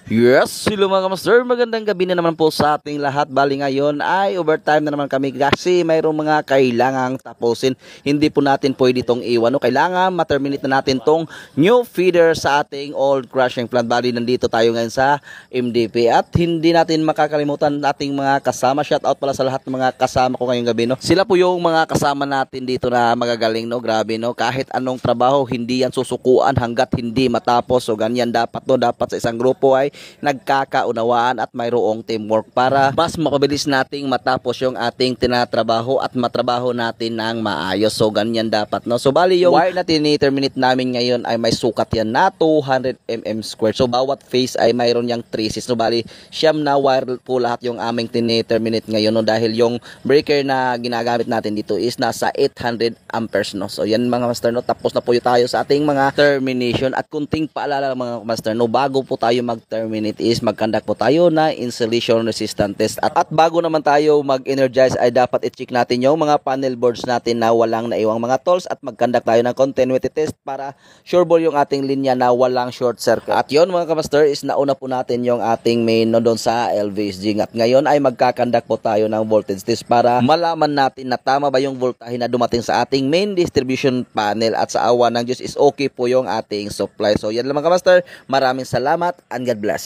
Yes, hello mga master, magandang gabi na naman po sa ating lahat. Bali ngayon ay overtime na naman kami kasi mayroong mga kailangang tapusin. Hindi po natin pwede itong iwan. No? Kailangan ma-terminate na natin tong new feeder sa ating old crushing plant. Bali nandito tayo ngayon sa MDP at hindi natin makakalimutan ating mga kasama. Shout out pala sa lahat ng mga kasama ko ngayong gabi. No? Sila po yung mga kasama natin dito na magagaling. No? Grabe, no? Kahit anong trabaho, hindi yan susukuan hanggat hindi matapos. So ganyan dapat, no? Dapat sa isang grupo ay nagkakaunawaan at mayroong teamwork para mas mapabilis nating matapos yung ating tinatrabaho at matrabaho natin ng maayos. So ganyan dapat, no? So bali yung wire na tini-terminate namin ngayon ay may sukat yan na 200 mm square. So bawat face ay mayroon yang traces. No bali siyam na wire po lahat yung aming tini-terminate ngayon, no? Dahil yung breaker na ginagamit natin dito is nasa 800 amperes, no? So yan mga master, no? Tapos na po tayo sa ating mga termination at kunting paalala mga master, no? Bago po tayo mag-terminate is mag-conduct po tayo na insulation resistant test at bago naman tayo mag-energize ay dapat i-check natin yung mga panel boards natin na walang naiwang mga tolls at mag-conduct tayo ng continuity test para sure ball yung ating linya na walang short circuit. At yon mga kamaster is nauna po natin yung ating main no doon sa LVSG at ngayon ay magka-conduct po tayo ng voltage test para malaman natin na tama ba yung voltahe na dumating sa ating main distribution panel at sa awa ng Diyos is okay po yung ating supply. So yan lang mga kamaster, maraming salamat and God bless.